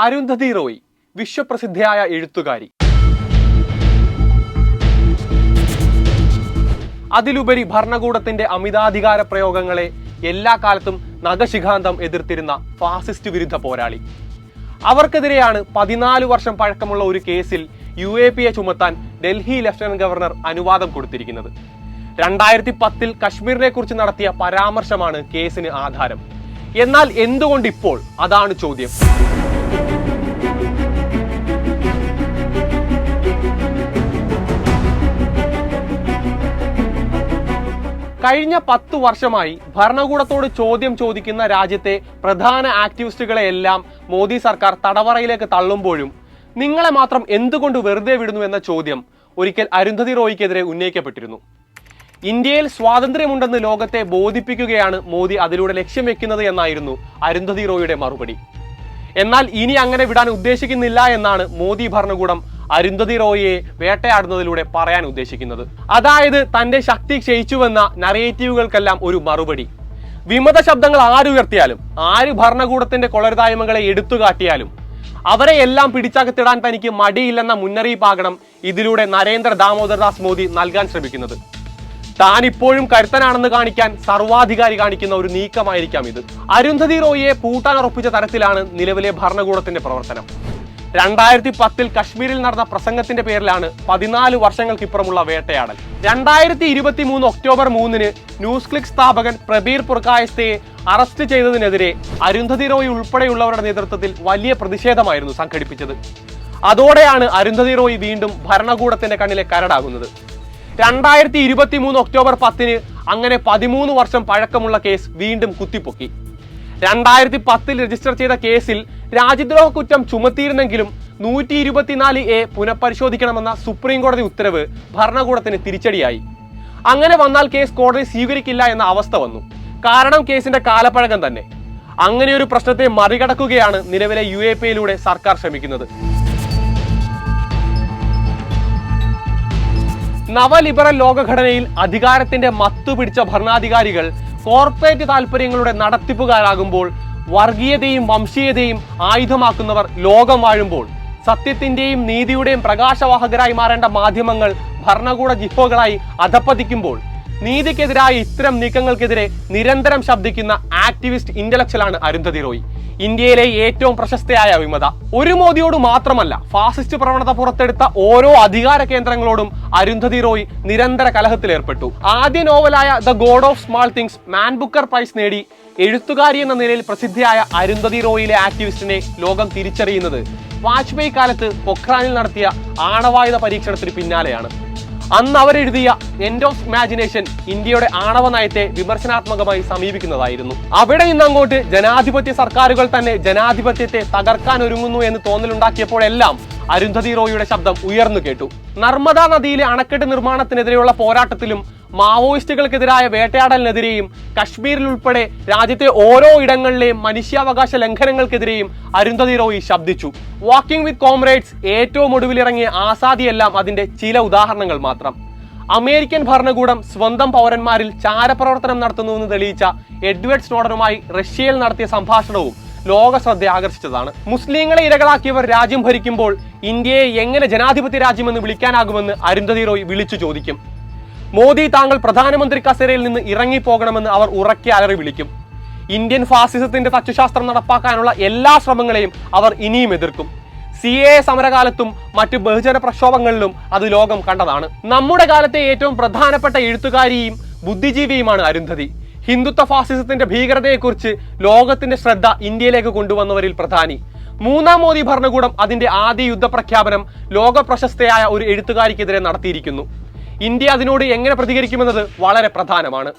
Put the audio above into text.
അരുന്ധതി റോയ് വിശ്വപ്രസിദ്ധയായ എഴുത്തുകാരി. അതിലുപരി ഭരണകൂടത്തിന്റെ അമിതാധികാര പ്രയോഗങ്ങളെ എല്ലാ കാലത്തും നഖശിഖാന്തം എതിർത്തിരുന്ന ഫാസിസ്റ്റ് വിരുദ്ധ പോരാളി. അവർക്കെതിരെയാണ് 14 വർഷം പഴക്കമുള്ള ഒരു കേസിൽ UAPA ചുമത്താൻ ഡൽഹി ലഫ്റ്റനന്റ് ഗവർണർ അനുവാദം കൊടുത്തിരിക്കുന്നത്. 2010 കശ്മീരിനെ കുറിച്ച് നടത്തിയ പരാമർശമാണ് കേസിന് ആധാരം. എന്നാൽ എന്തുകൊണ്ട് ഇപ്പോൾ? അതാണ് ചോദ്യം. കഴിഞ്ഞ 10 വർഷമായി ഭരണകൂടത്തോട് ചോദ്യം ചോദിക്കുന്ന രാജ്യത്തെ പ്രധാന ആക്ടിവിസ്റ്റുകളെയെല്ലാം മോദി സർക്കാർ തടവറയിലേക്ക് തള്ളുമ്പോഴും നിങ്ങളെ മാത്രം എന്തുകൊണ്ട് വെറുതെ വിടുന്നു എന്ന ചോദ്യം ഒരിക്കൽ അരുന്ധതി റോയ്ക്കെതിരെ ഉന്നയിക്കപ്പെട്ടിരുന്നു. ഇന്ത്യയിൽ സ്വാതന്ത്ര്യമുണ്ടെന്ന് ലോകത്തെ ബോധിപ്പിക്കുകയാണ് മോദി അതിലൂടെ ലക്ഷ്യം വെക്കുന്നത് എന്നായിരുന്നു അരുന്ധതി റോയുടെ മറുപടി. എന്നാൽ ഇനി അങ്ങനെ വിടാൻ ഉദ്ദേശിക്കുന്നില്ല എന്നാണ് മോദി ഭരണകൂടം അരുന്ധതി റോയിയെ വേട്ടയാടുന്നതിലൂടെ പറയാൻ ഉദ്ദേശിക്കുന്നത്. അതായത് തന്റെ ശക്തി ക്ഷയിച്ചുവെന്ന നറേറ്റീവുകൾക്കെല്ലാം ഒരു മറുപടി. വിമത ശബ്ദങ്ങൾ ആരുയർത്തിയാലും, ആര് ഭരണകൂടത്തിന്റെ കൊളരുതായ്മകളെ എടുത്തുകാട്ടിയാലും അവരെ എല്ലാം പിടിച്ചകത്തിടാൻ തനിക്ക് മടിയില്ലെന്ന മുന്നറിയിപ്പാകണം ഇതിലൂടെ നരേന്ദ്ര ദാമോദർദാസ് മോദി നൽകാൻ ശ്രമിക്കുന്നത്. താൻ ഇപ്പോഴും കരുത്തനാണെന്ന് കാണിക്കാൻ സർവാധികാരി കാണിക്കുന്ന ഒരു നീക്കമായിരിക്കാം ഇത്. അരുന്ധതി റോയിയെ പൂട്ടാനുറപ്പിച്ച തരത്തിലാണ് നിലവിലെ ഭരണകൂടത്തിന്റെ പ്രവർത്തനം. 2010 കശ്മീരിൽ നടന്ന പ്രസംഗത്തിന്റെ പേരിലാണ് 14 വർഷങ്ങൾക്കിപ്പുറമുള്ള വേട്ടയാടൽ. 2023 ഒക്ടോബർ 3 ന്യൂസ് ക്ലിക്ക് സ്ഥാപകൻ പ്രബീർ പുർകായസ്തയെ അറസ്റ്റ് ചെയ്തതിനെതിരെ അരുന്ധതി റോയ് ഉൾപ്പെടെയുള്ളവരുടെ നേതൃത്വത്തിൽ വലിയ പ്രതിഷേധമായിരുന്നു സംഘടിപ്പിച്ചത്. അതോടെയാണ് അരുന്ധതി റോയ് വീണ്ടും ഭരണകൂടത്തിന്റെ കണ്ണിലെ കരടാകുന്നത്. 2023 ഒക്ടോബർ 10 അങ്ങനെ 13 വർഷം പഴക്കമുള്ള കേസ് വീണ്ടും കുത്തിപ്പൊക്കി. 2010 രജിസ്റ്റർ ചെയ്ത കേസിൽ രാജ്യദ്രോഹ കുറ്റം ചുമത്തിയിരുന്നെങ്കിലും 124A പുനഃപരിശോധിക്കണമെന്ന സുപ്രീം കോടതി ഉത്തരവ് ഭരണകൂടത്തിന് തിരിച്ചടിയായി. അങ്ങനെ വന്നാൽ കേസ് കോടതി സ്വീകരിക്കില്ല എന്ന അവസ്ഥ വന്നു. കാരണം കേസിന്റെ കാലപ്പഴക്കം തന്നെ. അങ്ങനെ ഒരു പ്രശ്നത്തെ മറികടക്കുകയാണ് നിലവിലെ UAPAയിലൂടെ സർക്കാർ ശ്രമിക്കുന്നത്. നവലിബറൽ ലോകഘടനയിൽ അധികാരത്തിന്റെ മത്തുപിടിച്ച ഭരണാധികാരികൾ കോർപ്പറേറ്റ് താല്പര്യങ്ങളുടെ നടത്തിപ്പുകാരാകുമ്പോൾ, വർഗീയതയും വംശീയതയും ആയുധമാക്കുന്നവർ ലോകം വാഴുമ്പോൾ, സത്യത്തിന്റെയും നീതിയുടെയും പ്രകാശവാഹകരായി മാറേണ്ട മാധ്യമങ്ങൾ ഭരണകൂട ജിഹ്വകളായി അധപ്പതിക്കുമ്പോൾ, നീതിക്കെതിരായ ഇത്തരം നീക്കങ്ങൾക്കെതിരെ നിരന്തരം ശബ്ദിക്കുന്ന ആക്ടിവിസ്റ്റ് ഇന്റലക്ച്വലാണ് അരുന്ധതി റോയ്. ഇന്ത്യയിലെ ഏറ്റവും പ്രശസ്തയായ വിമത. ഒരു മോദിയോട് മാത്രമല്ല, ഫാസിസ്റ്റ് പ്രവണത പുറത്തെടുത്ത ഓരോ അധികാര കേന്ദ്രങ്ങളോടും അരുന്ധതി റോയ് നിരന്തര കലഹത്തിലേർപ്പെട്ടു. ആദ്യ നോവലായ the god of small things man booker prize നേടി എഴുത്തുകാരി എന്ന നിലയിൽ പ്രസിദ്ധിയായ അരുന്ധതി റോയിലെ ആക്ടിവിസ്റ്റിനെ ലോകം തിരിച്ചറിയുന്നത് വാജ്പേയി കാലത്ത് പൊഖ്രാനിൽ നടത്തിയ ആണവായുധ പരീക്ഷണത്തിന് പിന്നാലെയാണ്. അന്ന് അവരെഴുതിയ എൻഡ് ഓഫ് ഇമാജിനേഷൻ ഇന്ത്യയുടെ ആണവ നയത്തെ വിമർശനാത്മകമായി സമീപിക്കുന്നതായിരുന്നു. അവിടെ നിന്നങ്ങോട്ട് ജനാധിപത്യ സർക്കാരുകൾ തന്നെ ജനാധിപത്യത്തെ തകർക്കാൻ ഒരുങ്ങുന്നു എന്ന് തോന്നലുണ്ടാക്കിയപ്പോഴെല്ലാം അരുന്ധതി റോയിയുടെ ശബ്ദം ഉയർന്നു കേട്ടു. നർമ്മദ നദിയിലെ അണക്കെട്ട് നിർമ്മാണത്തിനെതിരെയുള്ള പോരാട്ടത്തിലും മാവോയിസ്റ്റുകൾക്കെതിരായ വേട്ടയാടലിനെതിരെയും കശ്മീരിൽ ഉൾപ്പെടെ രാജ്യത്തെ ഓരോ ഇടങ്ങളിലെയും മനുഷ്യാവകാശ ലംഘനങ്ങൾക്കെതിരെയും അരുന്ധതി റോയ് ശബ്ദിച്ചു. വാക്കിംഗ് വിത്ത് കോംറേഡ്സ്, ഏറ്റവും ഒടുവിലിറങ്ങിയ ആസാദിയെല്ലാം അതിന്റെ ചില ഉദാഹരണങ്ങൾ മാത്രം. അമേരിക്കൻ ഭരണകൂടം സ്വന്തം പൗരന്മാരിൽ ചാരപ്രവർത്തനം നടത്തുന്നുവെന്ന് തെളിയിച്ച എഡ്വേർഡ് സ്നോഡനുമായി റഷ്യയിൽ നടത്തിയ സംഭാഷണവും ലോക ശ്രദ്ധ ആകർഷിച്ചതാണ്. മുസ്ലിങ്ങളെ ഇരകളാക്കിയവർ രാജ്യം ഭരിക്കുമ്പോൾ ഇന്ത്യയെ എങ്ങനെ ജനാധിപത്യ രാജ്യമെന്ന് വിളിക്കാനാകുമെന്ന് അരുന്ധതി റോയ് വിളിച്ചു ചോദിക്കും. മോദി, താങ്കൾ പ്രധാനമന്ത്രി കസേരയിൽ നിന്ന് ഇറങ്ങിപ്പോകണമെന്ന് അവർ ഉറക്കെ അലറി വിളിക്കും. ഇന്ത്യൻ ഫാസിസത്തിന്റെ തച്ചുശാസ്ത്രം നടപ്പാക്കാനുള്ള എല്ലാ ശ്രമങ്ങളെയും അവർ ഇനിയും എതിർക്കും. CAA സമരകാലത്തും മറ്റ് ബഹുജന പ്രക്ഷോഭങ്ങളിലും അത് ലോകം കണ്ടതാണ്. നമ്മുടെ കാലത്തെ ഏറ്റവും പ്രധാനപ്പെട്ട എഴുത്തുകാരിയും ബുദ്ധിജീവിയുമാണ് അരുന്ധതി. ഹിന്ദുത്വ ഫാസിസത്തിന്റെ ഭീകരതയെക്കുറിച്ച് ലോകത്തിന്റെ ശ്രദ്ധ ഇന്ത്യയിലേക്ക് കൊണ്ടുവന്നവരിൽ പ്രധാനി. 3ാം മോദി ഭരണകൂടം അതിന്റെ ആദ്യ യുദ്ധപ്രഖ്യാപനം ലോക പ്രശസ്തയായ ഒരു എഴുത്തുകാരിക്കെതിരെ നടത്തിയിരിക്കുന്നു. ഇന്ത്യ അതിനോട് എങ്ങനെ പ്രതികരിക്കുമെന്നത് വളരെ പ്രധാനമാണ്.